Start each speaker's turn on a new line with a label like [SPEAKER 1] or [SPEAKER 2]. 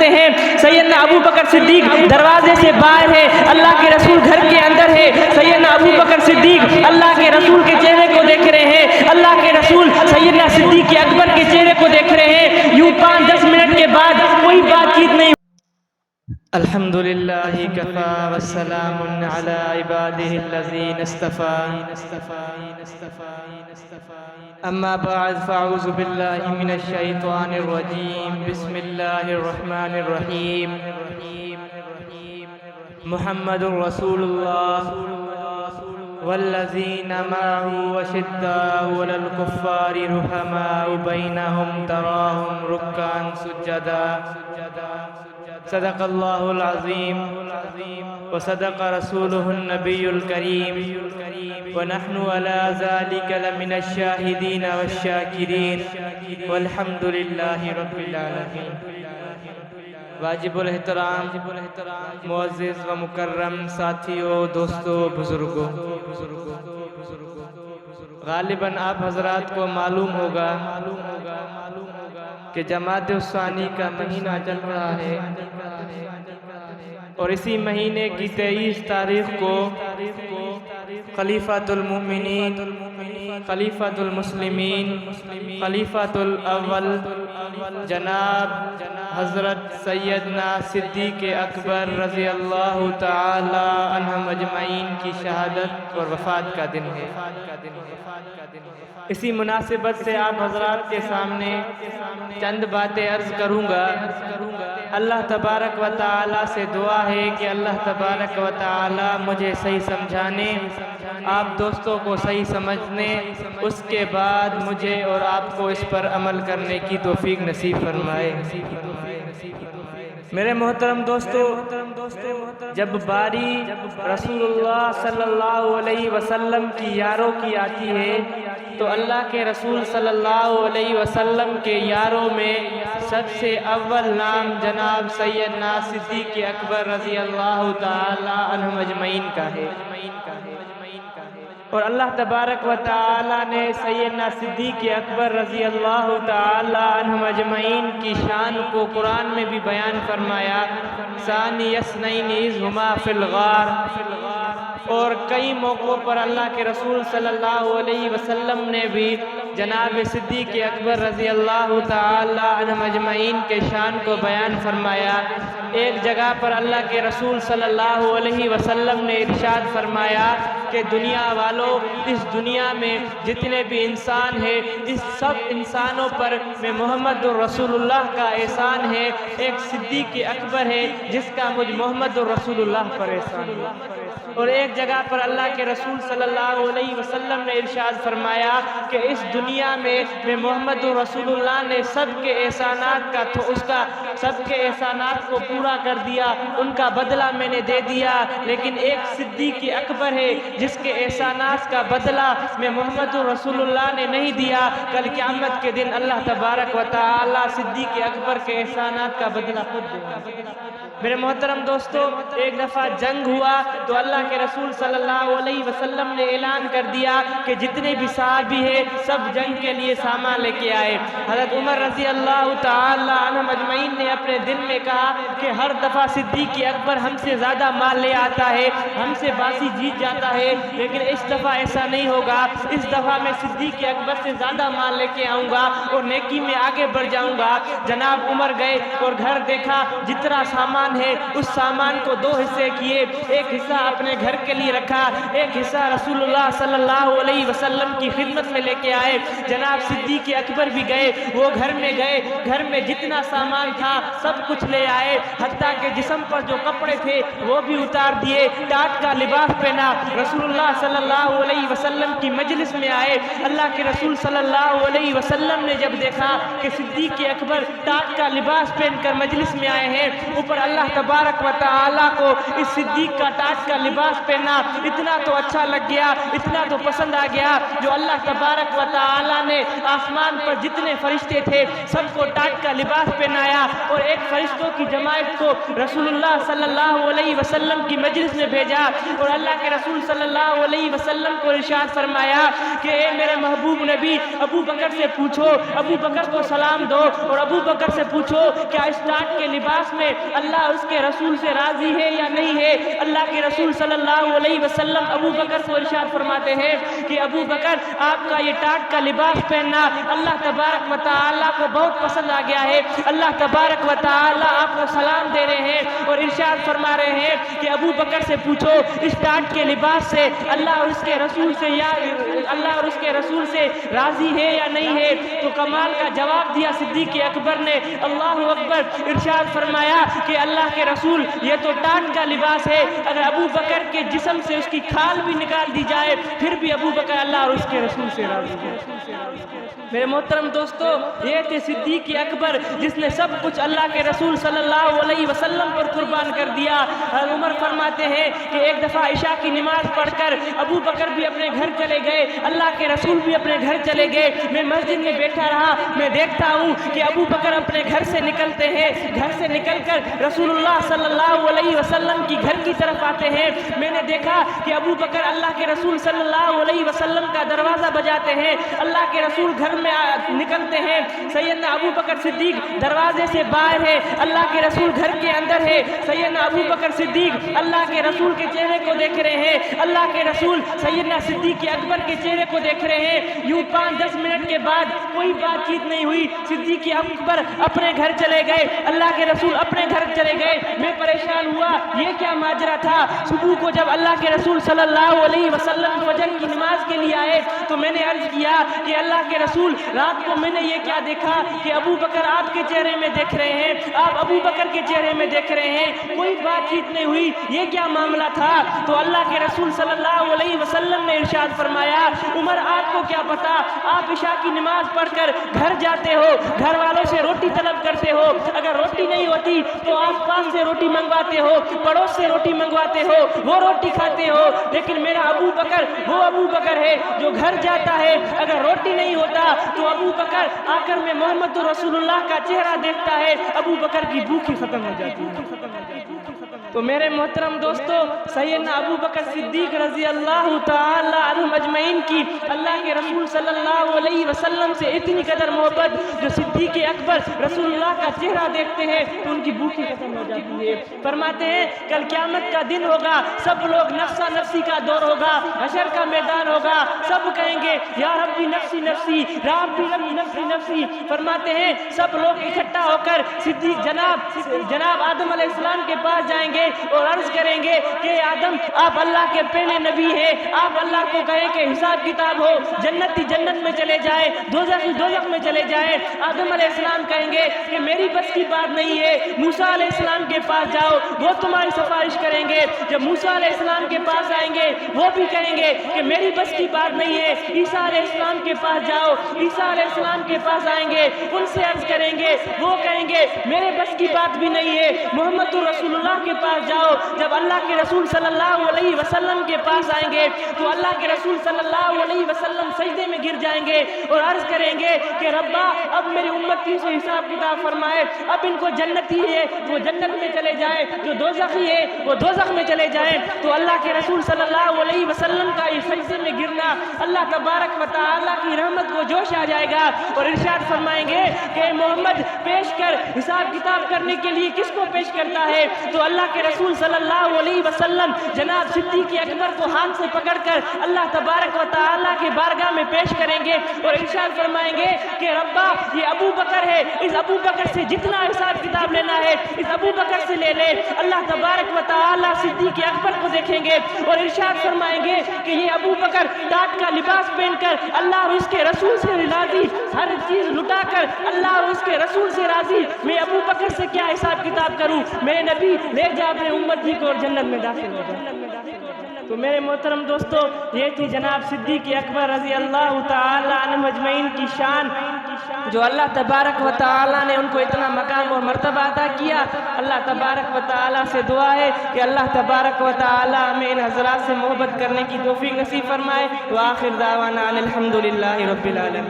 [SPEAKER 1] کرتے ہیں سیدنا ابو بکر صدیق دروازے سے باہر ہے، اللہ کے رسول گھر کے اندر ہے، سیدنا ابو بکر صدیق اللہ کے رسول کے چہرے کو دیکھ رہے ہیں، اللہ کے رسول سیدنا صدیق اکبر کے چہرے کو دیکھ رہے ہیں، یوں 5-10 منٹ کے بعد کوئی بات چیت نہیں۔ الحمدللہ کفا والسلام علی عبادہ الذین اصطفى اما بعد فاعوذ باللہ من الشیطان الرجیم بسم اللہ الرحمن الرحیم محمد رسول اللہ والذین معه اشداء علی الکفار رحماء بینہم تراہم رکعا سجدا صدق اللہ العظیم وصدق رسولہ النبی الکریم ونحن على ذلك لمن الشاہدین والشاکرین والحمد للہ رب العالمین۔ واجب الاحترام معزز و مکرم ساتھیوں، دوستوں، بزرگوں، غالباً آپ حضرات کو معلوم ہوگا کہ جمادی الثانی کا مہینہ چل رہا ہے اور اسی مہینے کی 23 تاریخ کو خلیفۃ المؤمنین، خلیفۃ المسلمین، خلیفۃ الاول جناب حضرت سیدنا صدیق اکبر رضی اللہ تعالی عنہم اجمعین کی شہادت اور وفات کا دن ہے۔ اسی مناسبت سے آپ حضرات کے سامنے چند باتیں عرض کروں گا۔ اللہ تبارک و تعالی سے دعا ہے کہ اللہ تبارک و تعالی مجھے صحیح سمجھانے، آپ دوستوں کو صحیح سمجھنے، اس کے بعد مجھے اور آپ کو اس پر عمل کرنے کی توفیق نصیب فرمائے۔ میرے محترم دوستو، جب باری رسول اللہ صلی اللہ علیہ وسلم کی یاروں کی آتی ہے تو اللہ کے رسول صلی اللہ علیہ وسلم کے یاروں میں سب سے اول نام جناب سیدنا صدیق اکبر رضی اللہ تعالی عنہم اجمعین کا ہے، اور اللہ تبارک و تعالی نے سیدنا صدیق اکبر رضی اللہ تعالی عنہم اجمعین کی شان کو قرآن میں بھی بیان فرمایا، ثانی اثنین اذ ہما فی الغار، اور کئی موقعوں پر اللہ کے رسول صلی اللہ علیہ وسلم نے بھی جناب صدیق اکبر رضی اللہ تعالی عنہم اجمعین کے شان کو بیان فرمایا۔ ایک جگہ پر اللہ کے رسول صلی اللہ علیہ وسلم نے ارشاد فرمایا کہ دنیا والوں، اس دنیا میں جتنے بھی انسان ہیں، اس سب انسانوں پر میں محمد رسول اللہ کا احسان ہے، ایک صدیق اکبر ہے جس کا مجھ محمد رسول اللہ پر احسان ہے۔ اور ایک جگہ پر اللہ کے رسول صلی اللہ علیہ وسلم نے ارشاد فرمایا کہ اس دنیا میں محمد رسول اللہ نے سب کے احسانات کو پورا کر دیا، ان کا بدلہ میں نے دے دیا، لیکن ایک صدیق اکبر ہے جس کے احسانات کا بدلہ میں محمد رسول اللہ نے نہیں دیا۔ کل قیامت کے دن اللہ تبارک و تعالی صدیق اکبر کے احسانات کا بدلہ خود دے گا۔ میرے محترم دوستو، ایک دفعہ جنگ ہوا تو اللہ کے رسول صلی اللہ علیہ وسلم نے اعلان کر دیا کہ جتنے بھی صحابی ہیں سب جنگ کے لیے سامان لے کے آئے۔ حضرت عمر رضی اللہ تعالی عنہم اجمعین نے اپنے دل میں کہا کہ ہر دفعہ صدیق اکبر ہم سے زیادہ مال لے آتا ہے، ہم سے باسی جیت جاتا ہے، لیکن اس دفعہ ایسا نہیں ہوگا، اس دفعہ میں صدیق اکبر سے زیادہ مال لے کے آؤں گا اور نیکی میں آگے بڑھ جاؤں گا۔ جناب عمر گئے اور گھر دیکھا، جتنا سامان ہے اس سامان کو 2 حصے کیے، ایک حصہ اپنے گھر کے لیے رکھا، ایک حصہ رسول اللہ صلی اللہ علیہ وسلم کی خدمت میں لے کے آئے۔ جناب صدیق اکبر بھی گئے، وہ گھر میں گئے، گھر میں جتنا سامان تھا سب کچھ لے آئے، حتیٰ کہ جسم پر جو کپڑے تھے وہ بھی اتار دیے، ٹاٹ کا لباس پہنا، رسول اللہ صلی اللہ علیہ وسلم کی مجلس میں آئے۔ اللہ کے رسول صلی اللہ علیہ وسلم نے جب دیکھا کہ صدیق اکبر ٹاٹ کا لباس پہن کر مجلس میں آئے ہیں، اوپر اللہ تبارک و تعالیٰ کو اس صدیق کا ٹاٹ کا لباس پہنا اتنا تو اچھا لگ گیا، اتنا تو پسند آ گیا، جو اللہ تبارک و تعالیٰ نے آسمان پر جتنے فرشتے تھے سب کو ٹاٹ کا لباس پہنایا اور ایک فرشتوں کی جماعت کو رسول اللہ صلی اللہ علیہ وسلم کی مجلس میں بھیجا، اور اللہ کے رسول صلی صلی اللہ علیہ وسلم کو ارشاد فرمایا کہ اے میرے محبوب نبی ابو بکر سے پوچھو، ابو بکر کو سلام دو اور ابو بکر سے پوچھو کیا اس ٹاٹ کے لباس میں اللہ اس کے رسول سے راضی ہے یا نہیں ہے۔ اللہ کے رسول صلی اللہ علیہ وسلم ابو بکر کو ارشاد فرماتے ہیں کہ ابو بکر آپ کا یہ ٹاٹ کا لباس پہننا اللہ تبارک و تعالیٰ کو بہت پسند آ گیا ہے، اللہ تبارک و تعالیٰ آپ کو سلام دے رہے ہیں اور ارشاد فرما رہے ہیں کہ ابو بکر سے پوچھو اس ٹاٹ کے لباس سے اللہ اور اس کے رسول سے راضی ہے یا نہیں ہے۔ تو کمال کا جواب دیا صدیق اکبر نے، اللہ اکبر، ارشاد فرمایا کہ اللہ کے رسول یہ تو ٹاٹ کا لباس ہے، اگر ابو بکر کے جسم سے اس کی کھال بھی نکال دی جائے پھر بھی ابو بکر اللہ اور اس کے رسول سے راضی ہے۔ میرے محترم دوستو، یہ تھے صدیق اکبر جس نے سب کچھ اللہ کے رسول صلی اللہ علیہ وسلم پر قربان کر دیا۔ عمر فرماتے ہیں کہ ایک دفعہ عشاء کی نماز پڑھ کر ابو بکر بھی اپنے گھر چلے گئے، اللہ کے رسول بھی اپنے گھر چلے گئے، میں مسجد میں بیٹھا رہا، میں دیکھتا ہوں کہ ابو بکر اپنے گھر سے نکلتے ہیں، گھر سے نکل کر رسول اللہ صلی اللہ علیہ وسلم کی گھر کی طرف آتے ہیں۔ میں نے دیکھا کہ ابو بکر اللہ کے رسول صلی اللہ علیہ وسلم کا دروازہ بجاتے ہیں، اللہ کے رسول گھر میں نکلتے ہیں، سیدنا ابو بکر صدیق دروازے سے باہر ہے، اللہ کے رسول گھر کے اندر ہے، سیدنا ابو بکر صدیق اللہ کے رسول کے چہرے کو دیکھ رہے ہیں، اللہ کے رسول سیدنا صدیق اکبر کے چہرے کو دیکھ رہے ہیں۔ یوں 5-10 منٹ کے بعد کوئی بات چیت نہیں ہوئی، صدیق اکبر اپنے گھر چلے گئے، اللہ کے رسول اپنے گھر چلے گئے۔ میں پریشان ہوا، یہ کیا ماجرا تھا؟ صبح کو جب اللہ کے رسول صلی اللہ علیہ وسلم فجر کی نماز کے لیے آئے تو میں نے عرض کیا کہ اللہ کے رسول رات کو میں نے یہ کیا دیکھا کہ ابو بکر آپ کے چہرے میں دیکھ رہے ہیں، آپ ابو بکر کے چہرے میں دیکھ رہے ہیں، کوئی بات چیت نہیں ہوئی، یہ کیا معاملہ تھا؟ تو اللہ کے رسول صلی اللہ علیہ وسلم نے ارشاد فرمایا، عمر آپ کو کیا پتا، آپ عشاء کی نماز پڑھ کر گھر جاتے ہو، گھر والوں سے روٹی طلب کرتے ہو، اگر روٹی نہیں ہوتی تو آس پاس سے روٹی منگواتے ہو، پڑوس سے روٹی منگواتے ہو، وہ روٹی کھاتے ہو، لیکن میرا ابو بکر وہ ابو بکر ہے جو گھر جاتا ہے، اگر روٹی نہیں ہوتا تو ابو بکر آ کر میں محمد رسول اللہ کا چہرہ دیکھتا ہے، ابو بکر کی بھوک ہی ختم ہو جاتی ہے۔ تو میرے محترم دوستو، سیدنا ابو بکر صدیق رضی اللہ تعالی عنہ اجمعین کی اللہ کے رسول صلی اللہ علیہ وسلم سے اتنی قدر محبت، جو صدیق اکبر رسول اللہ کا چہرہ دیکھتے ہیں تو ان کی بھوک ہی ختم ہو جاتی ہے۔ فرماتے ہیں کل قیامت کا دن ہوگا، سب لوگ نفسا نفسی کا دور ہوگا، حشر کا میدان ہوگا، سب کہیں گے یا ربی نفسی نفسی، ربی نفسی نفسی۔ فرماتے ہیں سب لوگ اکٹھا ہو کر صدیق جناب آدم علیہ السلام کے پاس جائیں گے اور عرض کریں گے کہ آدم آپ اللہ کے پہلے نبی ہیں، آپ اللہ کو کہیں کہ حساب کتاب ہو، جنتی جنت میں چلے جائیں، دوزخی دوزخ میں چلے جائیں۔ آدم علیہ السلام کہیں گے کہ میری بس کی بات نہیں ہے، موسیٰ علیہ السلام کے پاس جاؤ، وہ تمہاری سفارش کریں گے۔ جب موسیٰ علیہ السلام کے پاس آئیں گے وہ بھی کہیں گے کہ میری بس کی بات نہیں ہے، عیسیٰ علیہ السلام کے پاس جاؤ، عیسیٰ علیہ السلام کے پاس آئیں گے، ان سے عرض کریں گے، وہ کہیں گے میرے بس کی بات بھی نہیں ہے، محمد رسول اللہ کے پاس جاؤ۔ جب اللہ کے رسول صلی اللہ علیہ وسلم کے پاس آئیں گے تو اللہ کے رسول صلی اللہ علیہ وسلم سجدے میں گر جائیں گے اور عرض کریں گے کہ ربا اب میری امتی سے حساب کتاب فرمائے، اب ان کو جنتی ہے وہ جنت میں چلے جائیں، جو دوزخی ہے وہ دوزخ میں چلے جائیں۔ تو اللہ کے رسول صلی اللہ علیہ وسلم کا یہ سجدے میں گرنا اللہ تبارک و تعالیٰ کی رحمت کو جوش آ جائے گا اور ارشاد فرمائیں گے کہ محمد پیش کر، حساب کتاب کرنے کے لیے کس کو پیش کرتا ہے؟ تو اللہ کے رسول صلی اللہ علیہ وسلم جناب صدیق اکبر کو ہاتھ سے پکڑ کر اللہ تبارک و تعالیٰ کے بارگاہ میں پیش کریں گے اور ارشاد فرمائیں گے کہ ربا یہ ابو بکر ہے، اس ابو بکر سے جتنا حساب کتاب لینا ہے اس ابو بکر سے لے لے۔ اللہ تبارک و تعالیٰ صدیق اکبر کو دیکھیں گے اور ارشاد فرمائیں گے کہ یہ ابو بکر ٹاٹ کا لباس پہن کر اللہ اور اس کے رسول سے راضی، ہر چیز لٹا کر اللہ اور اس کے رسول سے راضی، میں ابو بکر سے کیا حساب کتاب کروں؟ میرے نبی لے جا اپنے امتی کو اور جنت میں داخل ہو جائے۔ تو میرے محترم دوستو، یہ تھی جناب صدیق اکبر رضی اللہ تعالی عنہ اجمعین کی شان، جو اللہ تبارک و تعالی نے ان کو اتنا مقام اور مرتبہ عطا کیا۔ اللہ تبارک و تعالی سے دعا ہے کہ اللہ تبارک و تعالی ہمیں ان حضرات سے محبت کرنے کی توفیق نصیب فرمائے۔ وآخر دعوانا الحمدللہ رب العالمین۔